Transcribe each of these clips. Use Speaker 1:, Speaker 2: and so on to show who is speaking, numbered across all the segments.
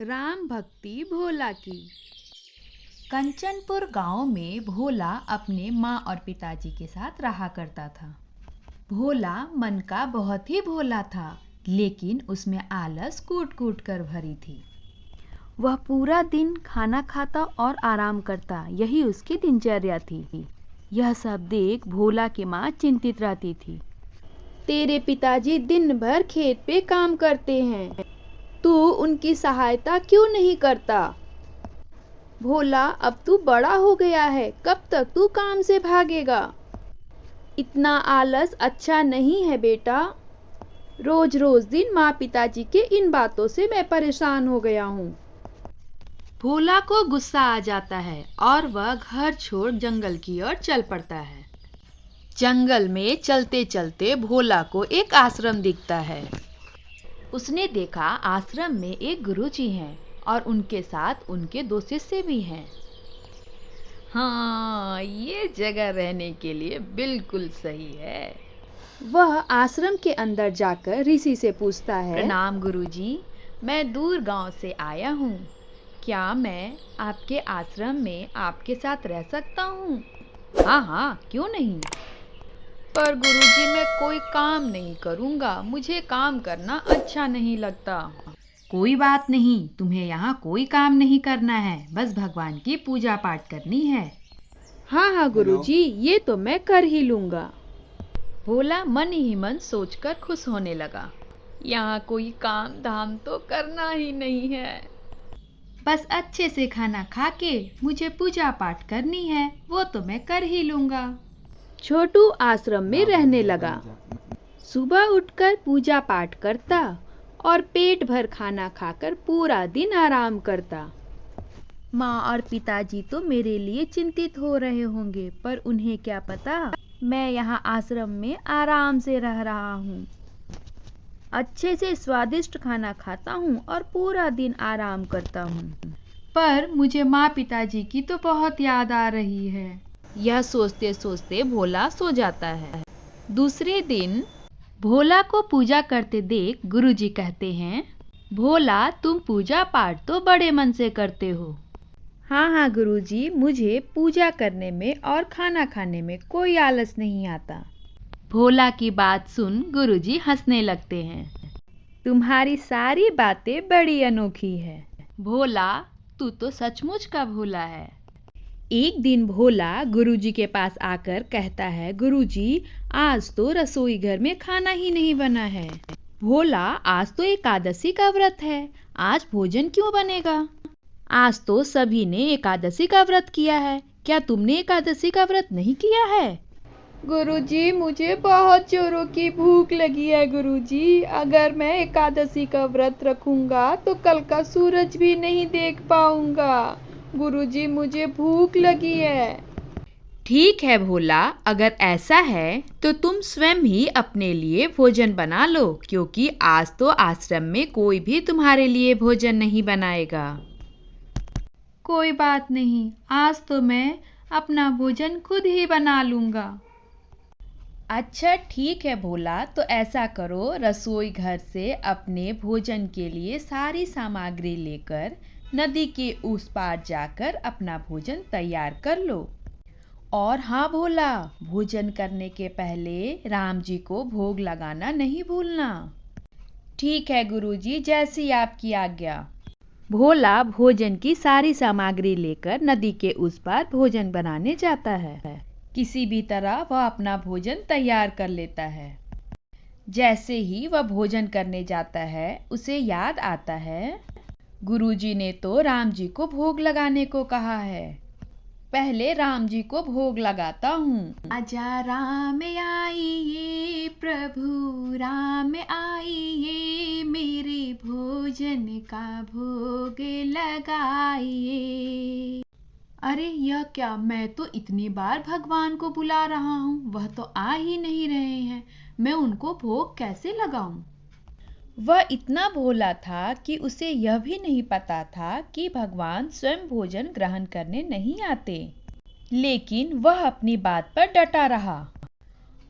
Speaker 1: राम भक्ति भोला की।
Speaker 2: कंचनपुर गांव में भोला अपने माँ और पिताजी के साथ रहा करता था। भोला मन का बहुत ही भोला था, लेकिन उसमें आलस कूट कूट कर भरी थी।
Speaker 1: वह पूरा दिन खाना खाता और आराम करता, यही उसकी दिनचर्या थी। यह सब देख भोला की माँ चिंतित रहती थी। तेरे पिताजी दिन भर खेत पे काम करते हैं, तू उनकी सहायता क्यों नहीं करता? भोला, अब तू बड़ा हो गया है, कब तक तू काम से भागेगा? इतना आलस अच्छा नहीं है बेटा। रोज रोज दिन माँ पिताजी के इन बातों से मैं परेशान हो गया हूँ।
Speaker 2: भोला को गुस्सा आ जाता है और वह घर छोड़ जंगल की ओर चल पड़ता है। जंगल में चलते चलते भोला को एक आश्रम दिखता है। उसने देखा आश्रम में एक गुरुजी हैं और उनके साथ उनके दो शिष्य भी हैं। हाँ, ये जगह रहने के लिए बिल्कुल सही है।
Speaker 1: वह आश्रम के अंदर जाकर ऋषि से पूछता है,
Speaker 2: प्रणाम गुरुजी, मैं दूर गांव से आया हूँ। क्या मैं आपके आश्रम में आपके साथ रह सकता हूँ? हाँ हाँ, क्यों नहीं। पर गुरुजी, मैं कोई काम नहीं करूँगा, मुझे काम करना अच्छा नहीं लगता। कोई बात नहीं, तुम्हें यहाँ कोई काम नहीं करना है, बस भगवान की पूजा पाठ करनी है।
Speaker 1: हाँ हाँ गुरुजी, ये तो मैं कर ही लूँगा।
Speaker 2: भोला मन ही मन सोचकर खुश होने लगा। यहाँ कोई काम धाम तो करना ही नहीं है, बस अच्छे से खाना खा के मुझे पूजा पाठ करनी है, वो तो मैं कर ही लूँगा।
Speaker 1: छोटू आश्रम में रहने लगा। सुबह उठकर पूजा पाठ करता और पेट भर खाना खाकर पूरा दिन आराम करता। माँ और पिताजी तो मेरे लिए चिंतित हो रहे होंगे, पर उन्हें क्या पता मैं यहाँ आश्रम में आराम से रह रहा हूँ। अच्छे से स्वादिष्ट खाना खाता हूँ और पूरा दिन आराम करता हूँ।
Speaker 2: पर मुझे माँ पिताजी की तो बहुत याद आ रही है। यह सोचते सोचते भोला सो जाता है। दूसरे दिन भोला को पूजा करते देख गुरुजी कहते हैं, भोला, तुम पूजा पाठ तो बड़े मन से करते हो।
Speaker 1: हाँ हाँ गुरुजी, मुझे पूजा करने में और खाना खाने में कोई आलस नहीं आता।
Speaker 2: भोला की बात सुन गुरुजी हंसने लगते हैं।
Speaker 1: तुम्हारी सारी बातें बड़ी अनोखी है।
Speaker 2: भोला, तू तो सचमुच का भोला है।
Speaker 1: एक दिन भोला गुरुजी के पास आकर कहता है, गुरुजी, आज तो रसोई घर में खाना ही नहीं बना है। भोला, आज तो एकादशी का व्रत है, आज भोजन क्यों बनेगा? आज तो सभी ने एकादशी का व्रत किया है, क्या तुमने एकादशी का व्रत नहीं किया है? गुरुजी, मुझे बहुत जोरों की भूख लगी है गुरुजी। अगर मैं एकादशी का व्रत रखूंगा तो कल का सूरज भी नहीं देख पाऊंगा। गुरुजी, मुझे भूख लगी है।
Speaker 2: ठीक है भोला, अगर ऐसा है तो तुम स्वयं ही अपने लिए भोजन बना लो, क्योंकि आज तो आश्रम में कोई भी तुम्हारे लिए भोजन नहीं बनाएगा। कोई बात नहीं, आज तो मैं अपना भोजन खुद ही बना लूँगा। अच्छा ठीक है भोला, तो ऐसा करो, रसोई घर से अपने भोजन के लिए सारी सामग्री लेकर नदी के उस पार जाकर अपना भोजन तैयार कर लो। और हाँ भोला, भोजन करने के पहले राम जी को भोग लगाना नहीं भूलना। ठीक है गुरुजी, जैसी आपकी आज्ञा।
Speaker 1: भोला भोजन की सारी सामग्री लेकर नदी के उस पार भोजन बनाने जाता है।
Speaker 2: किसी भी तरह वह अपना भोजन तैयार कर लेता है। जैसे ही वह भोजन करने जाता है, उसे याद आता है, गुरुजी ने तो राम जी को भोग लगाने को कहा है। पहले राम जी को भोग लगाता हूँ। आजा राम आइए, प्रभु राम आइए, मेरे भोजन का भोग लगाइए। अरे यह क्या, मैं तो इतनी बार भगवान को बुला रहा हूँ, वह तो आ ही नहीं रहे हैं, मैं उनको भोग कैसे लगाऊं? वह इतना भोला था कि उसे यह भी नहीं पता था कि भगवान स्वयं भोजन ग्रहण करने नहीं आते, लेकिन वह अपनी बात पर डटा रहा।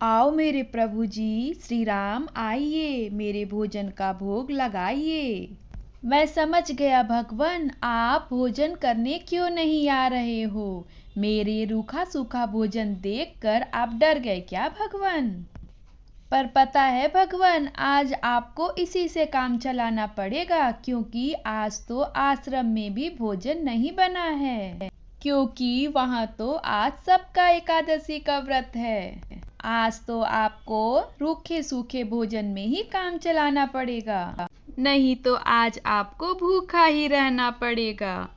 Speaker 2: आओ मेरे प्रभु जी, श्री राम आइए, मेरे भोजन का भोग लगाइए।
Speaker 1: मैं समझ गया भगवान, आप भोजन करने क्यों नहीं आ रहे हो। मेरे रूखा सूखा भोजन देखकर आप डर गए क्या भगवान। पर पता है भगवान, आज आपको इसी से काम चलाना पड़ेगा, क्योंकि आज तो आश्रम में भी भोजन नहीं बना है, क्योंकि वहाँ तो आज सबका एकादशी का व्रत है। आज तो आपको रूखे सूखे भोजन में ही काम चलाना पड़ेगा, नहीं तो आज आपको भूखा ही रहना पड़ेगा।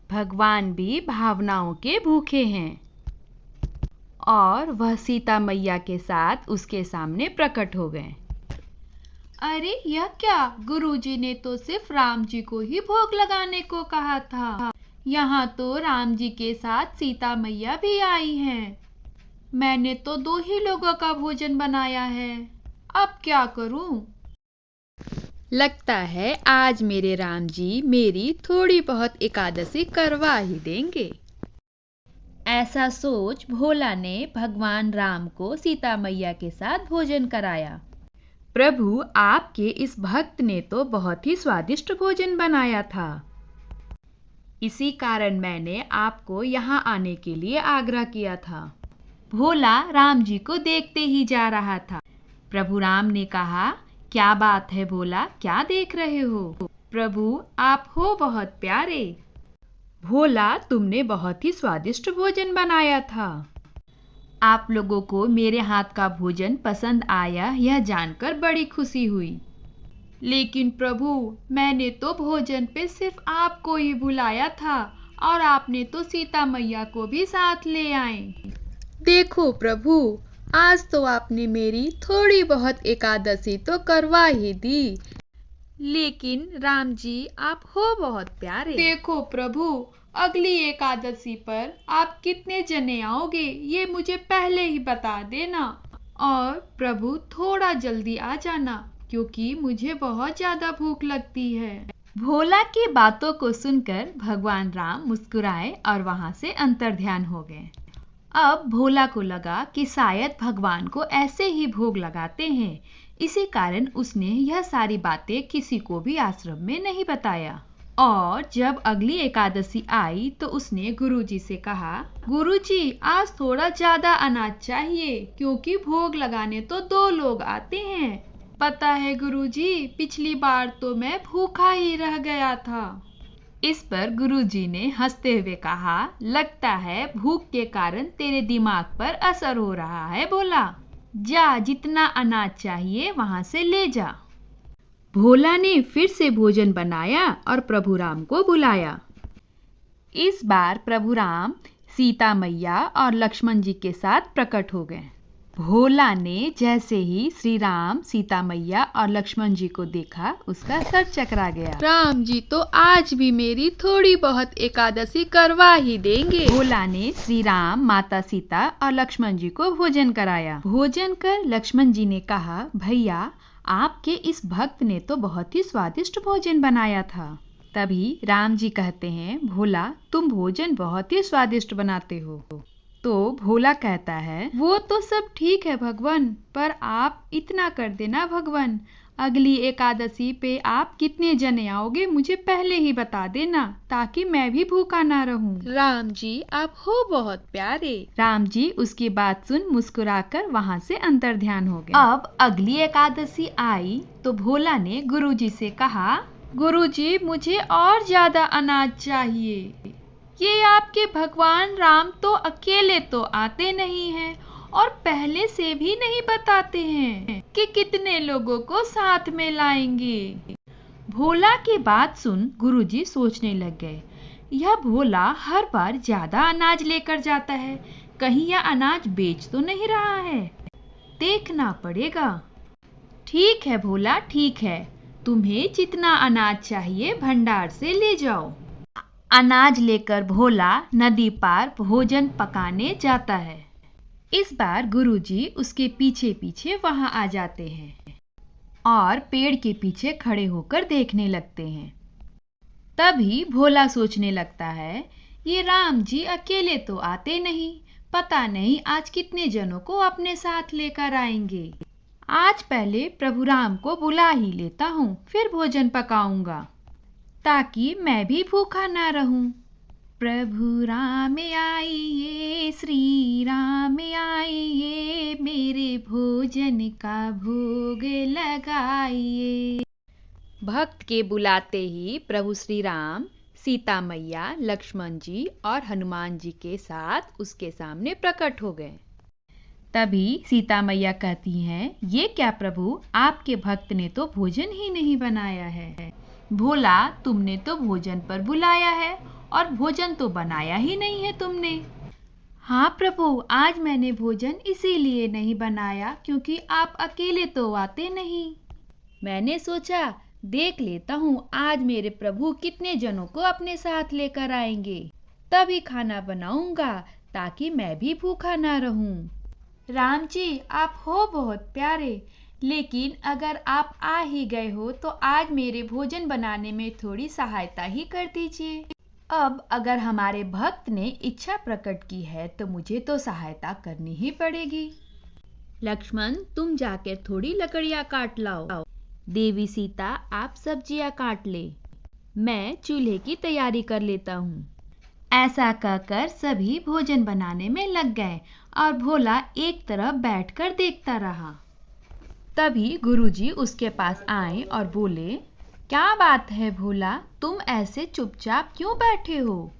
Speaker 1: भगवान भी भावनाओं के भूखे हैं और वह सीता मैया के साथ उसके सामने प्रकट हो गए। अरे यह क्या, गुरुजी ने तो सिर्फ राम जी को ही भोग लगाने को कहा था। यहाँ तो राम जी के साथ सीता मैया भी आई हैं। मैंने तो 2 ही लोगों का भोजन बनाया है, अब क्या करूं? लगता है आज मेरे राम जी मेरी थोड़ी बहुत एकादशी करवा ही देंगे। ऐसा सोच भोला ने भगवान राम को सीता मैया के साथ भोजन कराया। प्रभु, आपके इस भक्त ने तो बहुत ही स्वादिष्ट भोजन बनाया था। इसी कारण मैंने आपको यहाँ आने के लिए आग्रह किया था। भोला राम जी को देखते ही जा रहा था। प्रभु राम ने कहा, क्या बात है भोला, क्या देख रहे हो? प्रभु, आप हो बहुत प्यारे। भोला, तुमने बहुत ही स्वादिष्ट भोजन बनाया था। आप लोगों को मेरे हाथ का भोजन पसंद आया, यह जानकर बड़ी खुशी हुई। लेकिन प्रभु, मैंने तो भोजन पे सिर्फ आपको ही बुलाया था और आपने तो सीता मैया को भी साथ ले आए। देखो प्रभु, आज तो आपने मेरी थोड़ी बहुत एकादशी तो करवा ही दी। लेकिन राम जी, आप हो बहुत प्यारे। देखो प्रभु, अगली एकादशी पर आप कितने जने आओगे ये मुझे पहले ही बता देना। और प्रभु, थोड़ा जल्दी आ जाना, क्योंकि मुझे बहुत ज्यादा भूख लगती है। भोला की बातों को सुनकर भगवान राम मुस्कुराए और वहां से अंतर्ध्यान हो गए। अब भोला को लगा कि शायद भगवान को ऐसे ही भोग लगाते हैं, इसी कारण उसने यह सारी बातें किसी को भी आश्रम में नहीं बताया। और जब अगली एकादशी आई तो उसने गुरुजी से कहा, गुरुजी, आज थोड़ा ज्यादा अनाज चाहिए, क्योंकि भोग लगाने तो 2 लोग आते हैं। पता है गुरुजी, पिछली बार तो मैं भूखा ही रह गया था। इस पर गुरुजी ने हंसते हुए कहा, लगता है भूख के कारण तेरे दिमाग पर असर हो रहा है भोला। जा, जितना अनाज चाहिए वहां से ले जा। भोला ने फिर से भोजन बनाया और प्रभु राम को बुलाया। इस बार प्रभु राम सीता मैया और लक्ष्मण जी के साथ प्रकट हो गए। भोला ने जैसे ही श्री राम, सीता मैया और लक्ष्मण जी को देखा, उसका सर चकरा गया। राम जी तो आज भी मेरी थोड़ी बहुत एकादशी करवा ही देंगे। भोला ने श्री राम, माता सीता और लक्ष्मण जी को भोजन कराया। भोजन कर लक्ष्मण जी ने कहा, भैया, आपके इस भक्त ने तो बहुत ही स्वादिष्ट भोजन बनाया था। तभी राम जी कहते हैं, भोला, तुम भोजन बहुत ही स्वादिष्ट बनाते हो। तो भोला कहता है, वो तो सब ठीक है भगवान, पर आप इतना कर देना भगवान, अगली एकादशी पे आप कितने जने आओगे मुझे पहले ही बता देना, ताकि मैं भी भूखा ना रहूं। राम जी, आप हो बहुत प्यारे। राम जी उसकी बात सुन मुस्कुराकर वहां से अंतर्ध्यान हो गए। अब अगली एकादशी आई तो भोला ने गुरुजी से कहा, गुरुजी, मुझे और ज्यादा अनाज चाहिए। ये आपके भगवान राम तो अकेले तो आते नहीं हैं और पहले से भी नहीं बताते हैं कि कितने लोगों को साथ में लाएंगे। भोला की बात सुन गुरुजी सोचने लग गए, यह भोला हर बार ज्यादा अनाज लेकर जाता है, कहीं यह अनाज बेच तो नहीं रहा है, देखना पड़ेगा। ठीक है भोला, ठीक है, तुम्हें जितना अनाज चाहिए भंडार से ले जाओ। अनाज लेकर भोला नदी पार भोजन पकाने जाता है। इस बार गुरुजी उसके पीछे पीछे वहां आ जाते हैं और पेड़ के पीछे खड़े होकर देखने लगते हैं। तभी भोला सोचने लगता है, ये राम जी अकेले तो आते नहीं, पता नहीं आज कितने जनों को अपने साथ लेकर आएंगे। आज पहले प्रभु राम को बुला ही लेता हूँ, फिर भोजन पकाऊंगा। ताकि मैं भी भूखा ना रहूं। प्रभु राम आइए, श्री राम आइए, मेरे भोजन का भोग लगाइए। भक्त के बुलाते ही प्रभु श्री राम सीता मैया, लक्ष्मण जी और हनुमान जी के साथ उसके सामने प्रकट हो गए। तभी सीता मैया कहती हैं, ये क्या प्रभु, आपके भक्त ने तो भोजन ही नहीं बनाया है। भोला, तुमने तो भोजन पर बुलाया है और भोजन तो बनाया ही नहीं है तुमने। हाँ प्रभु, आज मैंने भोजन इसीलिए नहीं बनाया क्योंकि आप अकेले तो आते नहीं। मैंने सोचा देख लेता हूँ आज मेरे प्रभु कितने जनों को अपने साथ लेकर आएंगे, तभी खाना बनाऊंगा ताकि मैं भी भूखा ना रहूं। राम जी, आप हो बहुत प्यारे, लेकिन अगर आप आ ही गए हो तो आज मेरे भोजन बनाने में थोड़ी सहायता ही कर दीजिए। अब अगर हमारे भक्त ने इच्छा प्रकट की है तो मुझे तो सहायता करनी ही पड़ेगी। लक्ष्मण, तुम जाकर थोड़ी लकड़ियाँ काट लाओ। देवी सीता, आप सब्जियाँ काट ले, मैं चूल्हे की तैयारी कर लेता हूँ। ऐसा कहकर सभी भोजन बनाने में लग गए और भोला एक तरफ बैठकर देखता रहा। तभी गुरुजी उसके पास आए और बोले, क्या बात है भोला, तुम ऐसे चुपचाप क्यों बैठे हो?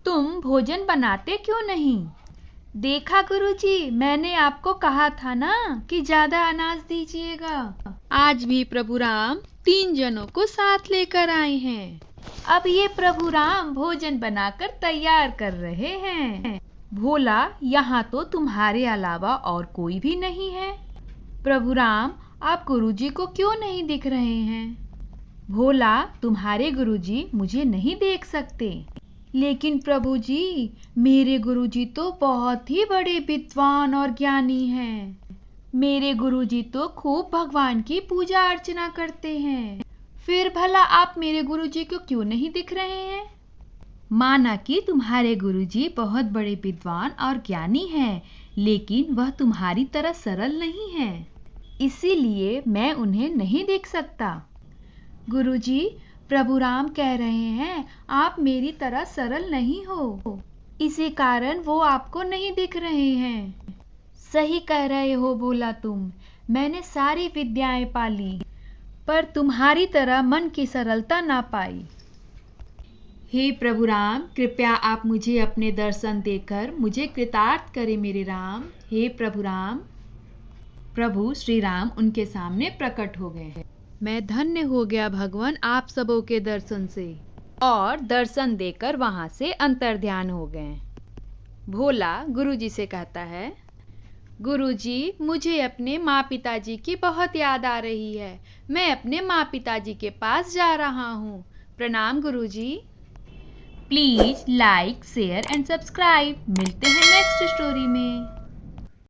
Speaker 1: तुम भोजन बनाते क्यों नहीं? देखा गुरुजी, मैंने आपको कहा था ना कि ज्यादा अनाज दीजिएगा। आज भी प्रभु राम 3 जनों को साथ लेकर आए हैं। अब ये प्रभु राम भोजन बनाकर तैयार कर रहे हैं। भोला, यहाँ तो तुम्हारे अलावा और कोई भी नहीं है। प्रभु राम, आप गुरुजी को क्यों नहीं दिख रहे हैं? भोला, तुम्हारे गुरुजी मुझे नहीं देख सकते। लेकिन प्रभु जी, मेरे गुरुजी तो बहुत ही बड़े विद्वान और ज्ञानी हैं। मेरे गुरुजी तो खूब भगवान की पूजा अर्चना करते हैं। फिर भला आप मेरे गुरुजी को क्यों नहीं दिख रहे हैं? माना कि तुम्हारे गुरुजी बहुत बड़े विद्वान और ज्ञानी हैं, लेकिन वह तुम्हारी तरह सरल नहीं है, इसीलिए मैं उन्हें नहीं देख सकता। गुरुजी, प्रभु राम कह रहे हैं आप मेरी तरह सरल नहीं हो, इसी कारण वो आपको नहीं दिख रहे हैं। सही कह रहे हो भोला तुम, मैंने सारी विद्याएं पाली, पर तुम्हारी तरह मन की सरलता ना पाई। हे प्रभु राम, कृपया आप मुझे अपने दर्शन देकर मुझे कृतार्थ करें मेरे राम। हे प्रभु राम। प्रभु श्री राम उनके सामने प्रकट हो गए। मैं धन्य हो गया भगवान आप सबों के दर्शन से, और दर्शन देकर वहां से अंतर्ध्यान हो गए। भोला गुरुजी से कहता है, गुरुजी, मुझे अपने माँ पिताजी की बहुत याद आ रही है, मैं अपने माँ पिताजी के पास जा रहा हूँ। प्रणाम गुरुजी। Please like, share and subscribe. मिलते हैं नेक्स्ट स्टोरी में।